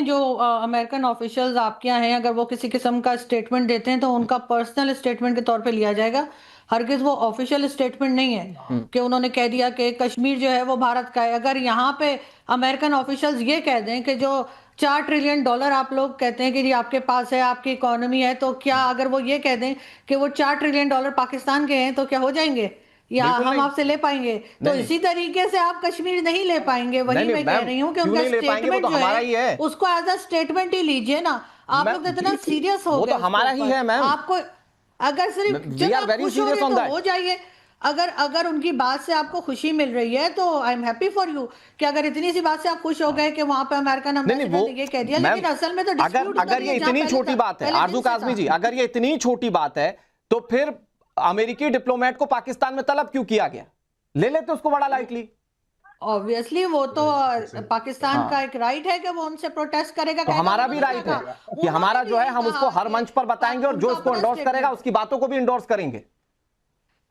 जो American officials आपके यहाँ हैं, अगर वो किसी किस्म का स्टेटमेंट देते हैं तो उनका पर्सनल स्टेटमेंट के तौर पे लिया जाएगा। हरगिज वो ऑफिशियल स्टेटमेंट नहीं है कि उन्होंने कह दिया कि कश्मीर जो है वो भारत का है। अगर यहाँ पे अमेरिकन ऑफिशियल्स ये कह दें कि जो $4 ट्रिलियन आप लोग कहते हैं कि जी आपके पास है, आपकी इकोनॉमी है, तो क्या अगर वो ये कह दें कि वो $4 ट्रिलियन पाकिस्तान के हैं, तो क्या हो जाएंगे या बिल्कुल हम नहीं। आपसे ले पाएंगे? तो नहीं। इसी तरीके से आप कश्मीर नहीं ले पाएंगे। वही नहीं मैं कह मैम, रही हूँ कि क्यों उनका नहीं ले पाएंगे, वो स्टेटमेंट तो जो हमारा ही है है। उसको एज अ स्टेटमेंट ही लीजिए ना। आप लोग तो इतना सीरियस हो वो गए तो हमारा ही है मैम। आपको अगर सिर्फ वी जब आर आप वेरी खुश हो सीरियस रहे ऑन तो दैट। हो जाइए। अगर अगर उनकी बात से आपको खुशी मिल रही है तो I am happy for you कि अगर इतनी सी बात से आप खुश हो गए कि वहां पे अमेरिकन नहीं नहीं, एम्बेसडर वो ने ये कह दिया, मैम, लेकिन असल में तो अगर डिस्प्यूट उधर अगर ही ये है जहां इतनी पहले छोटी था, बात है पहले आरजू दिन से काज़मी था। जी, अगर ये इतनी छोटी बात है तो फिर अमेरिकी डिप्लोमेट को पाकिस्तान में तलब क्यों किया गया? ले लेते उसको बड़ा लाइटली। ऑब्वियसली वो तो पाकिस्तान का एक राइट है कि वो उनसे प्रोटेस्ट करेगा। तो हमारा भी राइट है कि हमारा जो है हम उसको हर मंच पर बताएंगे और जो उसको इंडोर्स करेगा उसकी बातों को भी इंडोर्स करेंगे।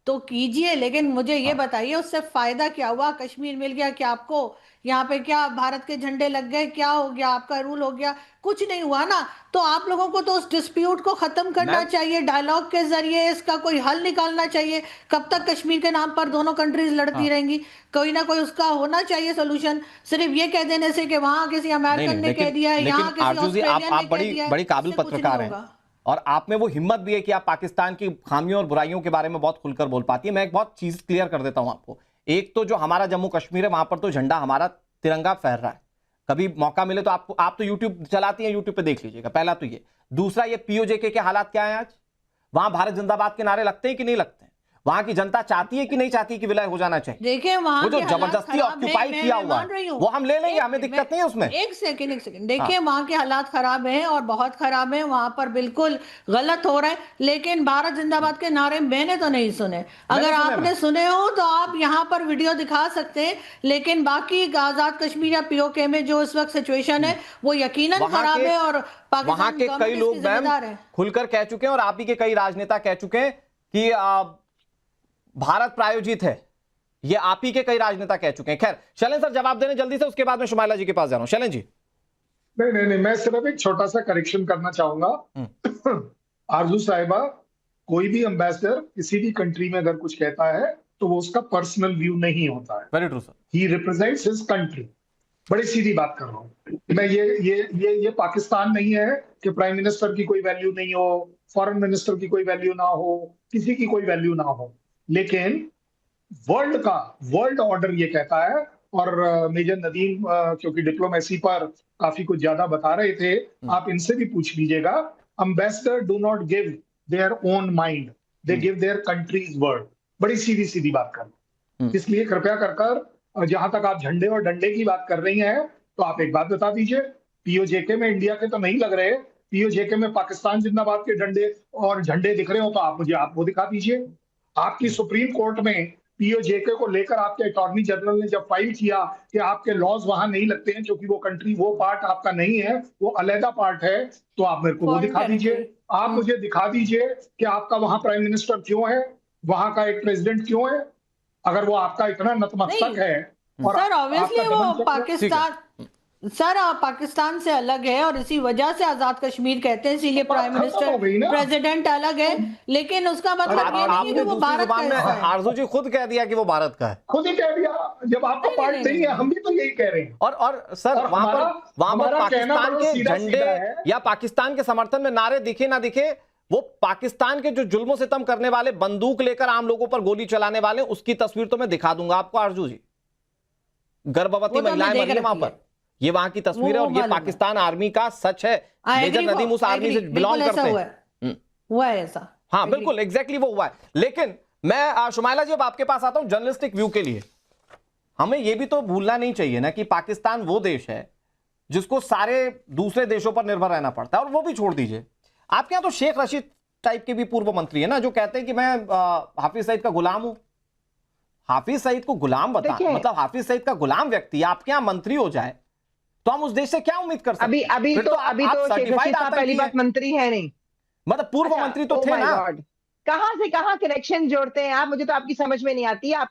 तो कीजिए, लेकिन मुझे ये बताइए उससे फायदा क्या हुआ? कश्मीर मिल गया क्या आपको? यहाँ पे क्या भारत के झंडे लग गए? क्या हो गया? आपका रूल हो गया? कुछ नहीं हुआ ना। तो आप लोगों को तो उस डिस्प्यूट को खत्म करना चाहिए, डायलॉग के जरिए इसका कोई हल निकालना चाहिए। कब तक कश्मीर के नाम पर दोनों कंट्रीज लड़ती रहेंगी? कोई ना कोई उसका होना चाहिए सोल्यूशन। सिर्फ ये कह देने से कि वहां किसी नहीं अमेरिकन नहीं, ने कह दिया है, लेकिन यहाँ किसी आरजू जी, ऑस्ट्रेलियन आप ने कह बड़ी दिया है, बड़ी काबिल इससे कुछ नहीं पत्रकार हैं होगा। और आप में वो हिम्मत भी है कि आप पाकिस्तान की खामियों और बुराइयों के बारे में बहुत खुलकर बोल पाती है। मैं एक बहुत चीज क्लियर कर देता हूं आपको। एक तो जो हमारा जम्मू कश्मीर है वहां पर तो झंडा हमारा तिरंगा फहर रहा है। कभी मौका मिले तो आपको, आप तो यूट्यूब चलाती हैं, यूट्यूब पे देख लीजिएगा। पहला तो ये। दूसरा, ये पीओजेके के हालात क्या है आज? वहां भारत जिंदाबाद के नारे लगते हैं कि नहीं लगते हैं? वहां की जनता चाहती है कि नहीं चाहती कि विलय हो जाना चाहिए? देखिए वहां वो जो के हालात जबरदस्ती खराब ऑक्यूपाई हैं, किया मैं हुआ मान रही है हूँ। वो हम ले लेंगे, हमें दिक्कत नहीं है उसमें। एक सेकंड देखिए, वहां के हालात खराब हैं और बहुत खराब हैं, वहां पर बिल्कुल गलत हो रहा है। लेकिन भारत जिंदाबाद के नारे मैंने तो नहीं सुने। अगर आपने सुने हो तो आप यहाँ पर वीडियो दिखा सकते हैं, लेकिन बाकी आजाद कश्मीर या पीओके में जो इस वक्त सिचुएशन है वो यकीनन खराब है और वहां पाकिस्तान के कई गवर्नमेंट लोग इसकी जिम्मेदार है। खुलकर कह चुके हैं और आप ही के कई राजनेता कह चुके हैं कि भारत प्रायोजित है। ये आप ही के कई राजनेता कह चुके हैं। खैर, शैलेंद्र सर जवाब देने जल्दी से, उसके बाद में शुमाइला जी के पास जा रहा हूं। शैलेंद्र जी। नहीं, मैं सिर्फ एक छोटा सा करेक्शन करना चाहूंगा। आरजू साहिबा, कोई भी एम्बेसडर किसी भी कंट्री में अगर कुछ कहता है तो वो उसका पर्सनल व्यू नहीं होता है। Very true sir. ही रिप्रेजेंट्स हिज कंट्री। बड़ी सीधी बात कर रहा हूँ मैं। ये पाकिस्तान नहीं है कि प्राइम मिनिस्टर की कोई वैल्यू नहीं हो, फॉरेन मिनिस्टर की कोई वैल्यू ना हो, किसी की कोई वैल्यू ना हो। लेकिन वर्ल्ड ऑर्डर ये कहता है। और मेजर नदीम क्योंकि डिप्लोमेसी पर काफी कुछ ज्यादा बता रहे थे, आप इनसे भी पूछ लीजिएगा। Ambassador do not give their own mind, they give their countries word. बड़ी सीधी सीधी बात कर। इसलिए कृपया कर जहां तक आप झंडे और डंडे की बात कर रही हैं, तो आप एक बात बता दीजिए, पीओजेके में इंडिया के तो नहीं लग रहे, पीओजेके में पाकिस्तान जिंदाबाद के डंडे और झंडे दिख रहे हो तो आप वो दिखा दीजिए। आपकी सुप्रीम कोर्ट में पीओजेके को लेकर आपके अटॉर्नी जनरल ने जब फाइल किया कि आपके लॉज वहां नहीं लगते हैं क्योंकि वो कंट्री, वो पार्ट आपका नहीं है, वो अलहदा पार्ट है, तो आप मेरे को वो दिखा दीजिए। आप मुझे दिखा दीजिए कि आपका वहां प्राइम मिनिस्टर क्यों है, वहां का एक प्रेसिडेंट क्यों है। अगर वो आपका इतना नतमस्तक है और सर ऑब्वियसली वो पाकिस्तान, सर पाकिस्तान से अलग है और इसी वजह से आजाद कश्मीर कहते हैं, इसीलिए प्राइम मिनिस्टर प्रेसिडेंट अलग है। लेकिन उसका मतलब ये नहीं है कि वो भारत का हिस्सा है। आरजू जी खुद कह दिया कि वो भारत का है, खुद ही कह दिया। जब आपका पार्ट नहीं है, हम भी तो यही कह रहे हैं। और सर वहां पर पाकिस्तान के झंडे या पाकिस्तान के समर्थन में नारे दिखे ना दिखे, वो पाकिस्तान के जो जुल्मों सितम करने वाले, बंदूक लेकर आम लोगों पर गोली चलाने वाले, उसकी तस्वीर तो मैं दिखा दूंगा आपको आरजू जी। गर्भवती महिलाएं मरी है वहां पर, ये वहां की तस्वीर है और ये पाकिस्तान आर्मी का सच है। मेजर नदीम उस आर्मी से बिलोंग करते हैं। हुआ है ऐसा। हाँ बिल्कुल, एग्जैक्टली वो हुआ है। लेकिन मैं शुमाइला जी अब आपके पास आता हूं जर्नलिस्टिक व्यू के लिए। हमें यह भी तो भूलना नहीं चाहिए ना कि पाकिस्तान वो देश है जिसको सारे दूसरे देशों पर निर्भर रहना पड़ता है। और वो भी छोड़ दीजिए, आपके यहां तो शेख रशीद टाइप के भी पूर्व मंत्री है ना, जो कहते हैं कि मैं हाफिज सईद का गुलाम हूं। हाफिज सईद को गुलाम बता, मतलब हाफिज सईद का गुलाम व्यक्ति आपके यहां मंत्री हो जाए तो हम उस देश से क्या उम्मीद कर सकते हैं? अभी तो शेख रशीद साहब पहली बात मंत्री है नहीं, मतलब पूर्व मंत्री तो थे ना। कहां से कहां कनेक्शन जोड़ते हैं आप, मुझे तो आपकी समझ में नहीं आती। आप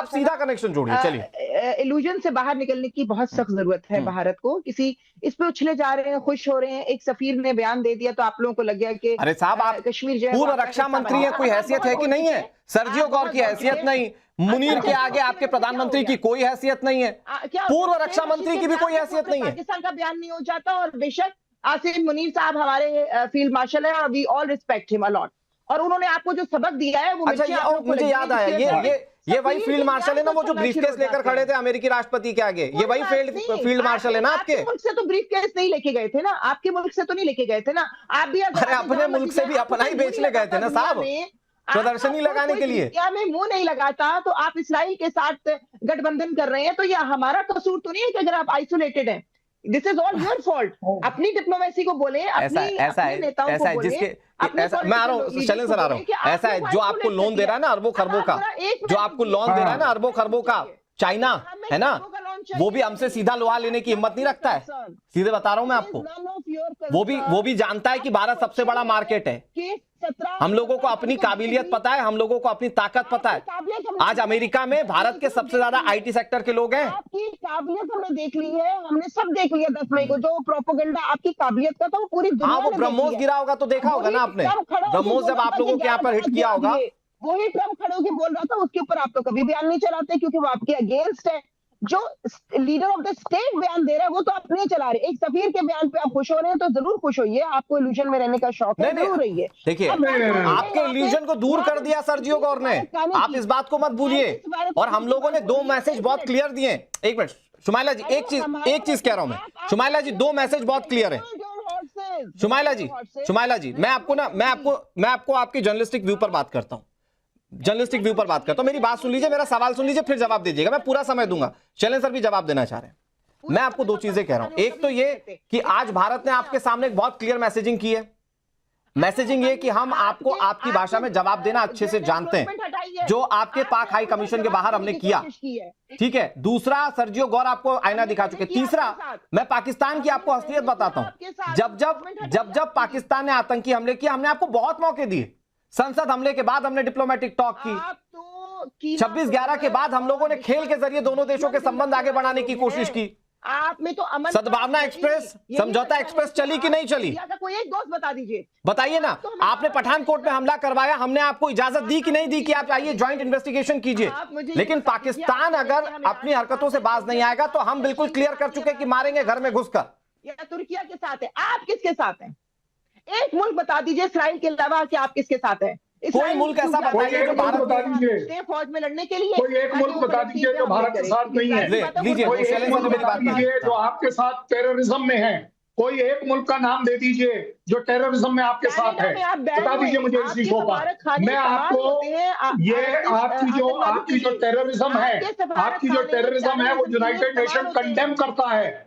सीधा कनेक्शन जोड़िए। चलिए, इल्यूजन से बाहर निकलने की बहुत सख्त जरूरत है भारत को। किसी इस पे उछले जा रहे हैं, खुश हो रहे हैं। एक सफीर ने बयान दे दिया तो आप लोगों को लग गया कि अरे साहब, आप कश्मीर जो है पूर्व रक्षा मंत्री है, कोई हैसियत है कि नहीं है? सर्जियो गौर की हैसियत नहीं, मुनीर के आगे आपके प्रधानमंत्री की कोई हैसियत नहीं है, पूर्व रक्षा मंत्री की भी कोई हैसियत नहीं है। पाकिस्तान का बयान नहीं हो जाता। और बेशक आसिम मुनीर साहब हमारे फील्ड मार्शल है और we all respect him a lot, और उन्होंने आपको जो सबक दिया है वो अच्छा, मुझे याद आया, ये वही फील्ड मार्शल है ना, वो जो ब्रीफकेस लेकर खड़े थे अमेरिकी राष्ट्रपति के आगे, ये वही फील्ड मार्शल है ना आपके? मुल्क से तो ब्रीफकेस नहीं लेके गए थे ना, आपके मुल्क से तो नहीं लेके गए थे ना आप भी। अरे अपने मुल्क से भी अपना ही बेचने गए थे ना साहब, प्रदर्शनी लगाने के लिए। क्या मैं मुंह नहीं लगाता तो आप इसराइल के साथ गठबंधन कर रहे हैं, तो ये हमारा कसूर तो नहीं है कि अगर आप आइसोलेटेड हैं। This is all your fault. अपनी डिप्लोमेसी को बोले, ऐसा है जिसके मैं आ रहा हूँ, चलें सर, आ रहा हूँ। ऐसा है जो आपको लोन दे रहा है ना अरबों खरबों का, जो आपको लोन दे रहा है ना अरबों खरबों का, चाइना है ना, वो भी हमसे सीधा लोहा लेने की हिम्मत नहीं रखता है। सीधे बता रहा हूं मैं आपको, वो भी जानता है कि भारत सबसे बड़ा मार्केट है। हम लोगों को अपनी काबिलियत पता है, हम लोगों को अपनी ताकत पता है। आज अमेरिका में भारत के सबसे ज्यादा आईटी सेक्टर के लोग हैं। आपकी काबिलियत हमने देख ली है, हमने सब देख लिया 10 मई को। जो प्रोपेगेंडा आपकी काबिलियत का था वो पूरी दुनिया ने ब्रह्मोस गिरा होगा तो देखा होगा ना आपने, ब्रह्मोस जब आप लोगों के यहाँ पर हिट किया होगा, वही ट्रम्प खड़े होकर बोल रहा था, उसके ऊपर आप तो कभी बयान नहीं चलाते क्योंकि वो आपके अगेंस्ट है। जो लीडर ऑफ द स्टेट बयान दे रहा है वो तो आप नहीं चला रहे। एक सफीर के बयान पे आप खुश हो रहे हैं तो जरूर खुश होइए, आपको इल्यूजन में रहने का शौक है, जरूर रहिए। देखिए, आपके इल्यूजन को दूर कर दिया सर्जियो गौर ने, आप इस बात को मत भूलिए। और हम लोगों ने 2 मैसेज बहुत क्लियर दिए। एक मिनट शुमाइला जी, एक चीज कह रहा हूं मैं, शुमाइला जी 2 मैसेज बहुत क्लियर है। शुमाइला जी मैं आपको आपकी जर्नलिस्टिक व्यू पर बात करता हूं, मेरी बात सुन लीजिए, मेरा सवाल सुन लीजिए, फिर जवाब दीजिएगा। मैं पूरा समय दूंगा, शैलेंद्र सर भी जवाब देना चाह रहे हैं। मैं आपको 2 चीजें कह रहा हूं। एक तो ये कि आज भारत ने आपके सामने एक बहुत क्लियर मैसेजिंग की है। मैसेजिंग ये कि हम आपको आपकी भाषा में जवाब देना अच्छे से जानते हैं, जो आपके पाक हाई कमीशन के बाहर हमने किया, ठीक है। दूसरा, सर्जियो गौर आपको आईना दिखा चुके। तीसरा, मैं पाकिस्तान की आपको असलियत बताता हूं। जब पाकिस्तान ने आतंकी हमले किए, हमने आपको बहुत मौके दिए। संसद हमले के बाद हमने डिप्लोमेटिक टॉक की, 26/11 के बाद हम लोगों ने खेल के जरिए दोनों देशों के संबंध आगे बढ़ाने की कोशिश की। आप में तो अमन, सद्भावना एक्सप्रेस, समझौता एक्सप्रेस चली कि नहीं चली? कोई एक दोस्त बता दीजिए, बताइए ना। आपने पठानकोट में हमला करवाया, हमने आपको इजाजत दी कि नहीं दी कि आप आइए ज्वाइंट इन्वेस्टिगेशन कीजिए? लेकिन पाकिस्तान अगर अपनी हरकतों से बाज नहीं आएगा तो हम बिल्कुल क्लियर कर चुके कि मारेंगे घर में घुसकर। या तुर्किया के साथ है, आप किसके साथ हैं? एक मुल्क बता दीजिए इसराइल के अलावा कि आप किसके साथ हैं। कोई मुल्क ऐसा बताइए जो भारत बता दीजिए, फौज में लड़ने के लिए कोई एक मुल्क बता दीजिए जो भारत के साथ नहीं है। लीजिए, कोई एक मुल्क बता दीजिए जो आपके साथ टेररिज्म में है। कोई एक मुल्क का नाम दे दीजिए जो टेररिज्म में आपके साथ है, बता दीजिए मुझे इसी शो पर। मैं आपको ये आपकी जो टेररिज्म है वो यूनाइटेड नेशन कंडेम करता है।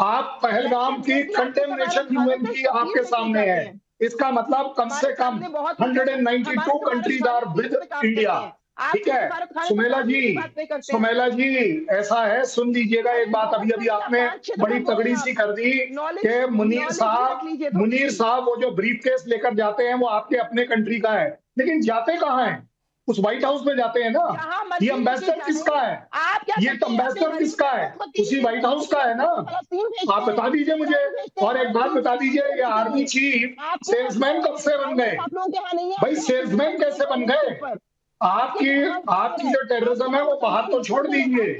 आप पहलगाम की कंडेमनेशन यूएन की आपके सामने है। इसका मतलब कम से कम 192 कंट्रीज आर विद इंडिया, ठीक है। सुमेला जी ऐसा है, सुन लीजिएगा एक बात। अभी आपने बड़ी तगड़ी सी कर दी कि मुनीर साहब वो जो ब्रीफकेस लेकर जाते हैं वो आपके अपने कंट्री का है, लेकिन जाते कहाँ हैं? उस व्हाइट हाउस में जाते हैं ना। ये एम्बेसडर किसका है? ये एम्बेसडर किसका है? उसी व्हाइट हाउस का है ना। आप बता दीजिए मुझे। और एक बात बता दीजिए, ये आर्मी चीफ सेल्समैन कब से बन गए? भाई सेल्समैन कैसे बन गए? आपकी जो टेररिज्म है वो बाहर तो छोड़ दीजिए।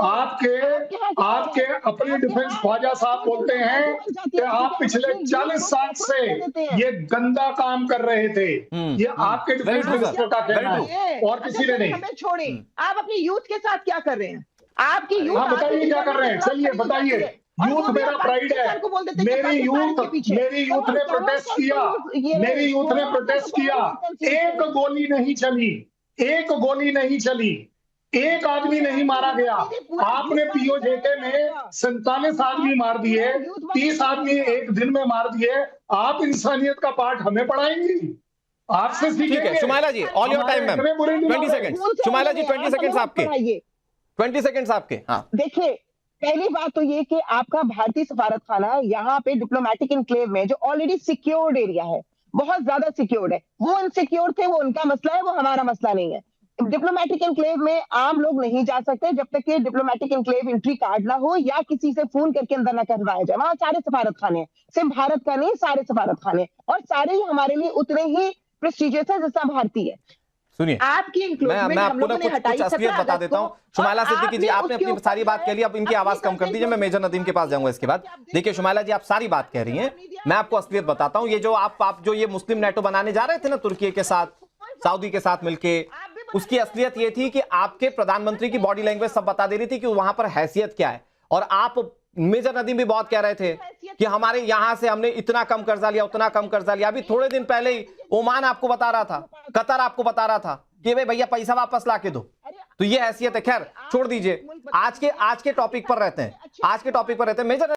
आपके अपने डिफेंस ख्वाजा साहब बोलते हैं कि आप पिछले 40 साल से ये गंदा काम कर रहे थे। ये आपके डिफेंस मिनिस्टर का कहना है और किसी ने नहीं। छोड़े, आप अपनी यूथ के साथ क्या कर रहे हैं? आपकी यूथ, हाँ बताइए क्या कर रहे हैं? चलिए बताइए। यूथ मेरा प्राइड है। मेरी यूथ ने प्रोटेस्ट किया। एक गोली नहीं चली, एक आदमी नहीं मारा गया। आपने पीओजेके में 47 आदमी मार दिए, 30 आदमी एक दिन में मार दिए। आप इंसानियत का पाठ हमें पढ़ाएंगी? आपसे सीखेंगे। Shumaila ji all your time ma'am, 20 second. Shumaila ji 20 seconds आपके, 20 सेकंड्स आपके। हाँ देखिए, पहली बात तो ये कि आपका भारतीय सफारत खाना यहाँ पे डिप्लोमेटिक इनक्लेव में जो ऑलरेडी सिक्योर्ड एरिया है, बहुत ज्यादा सिक्योर्ड है। वो इनसिक्योर थे, वो उनका मसला है, वो हमारा मसला नहीं है। डिप्लोमेटिक एनक्लेव में आम लोग नहीं जा सकते जब तक कि डिप्लोमेटिक एनक्लेव एंट्री कार्ड ना हो या किसी से फोन करके अंदर ना करवाया जाए। वहां सारे सफारत खाने हैं, सिर्फ भारत का नहीं, सारे सफारत खाने, और सारे ही हमारे लिए उतने ही प्रेस्टिजियस है जितना भारतीय है। सुनिए, आपकी मैं आपको ना कुछ असलियत बता देता हूं। शुमाइला सिद्दीकी जी, आपने अपनी सारी बात कह ली, अब इनकी आवाज कम कर दीजिए, मैं मेजर नदीम के पास जाऊंगा इसके बाद। देखिए शुमाइला जी, आप सारी बात कह रही हैं, मैं आपको असलियत बताता हूं। ये जो आप जो ये मुस्लिम नेटो बनाने जा रहे थे ना तुर्की के साथ, सऊदी के साथ मिलके, उसकी असलियत ये थी कि आपके प्रधानमंत्री की बॉडी लैंग्वेज सब बता दे रही थी कि वहां पर हैसियत क्या है। और आप, मेजर नदीम भी बहुत कह रहे थे कि हमारे यहां से हमने इतना कम कर्जा लिया, उतना कम कर्जा लिया। अभी थोड़े दिन पहले ही ओमान आपको बता रहा था, कतर आपको बता रहा था कि भाई भैया पैसा वापस ला के दो। तो ये हैसियत है। खैर छोड़ दीजिए, आज के टॉपिक पर रहते हैं, आज के टॉपिक पर रहते हैं। मेजर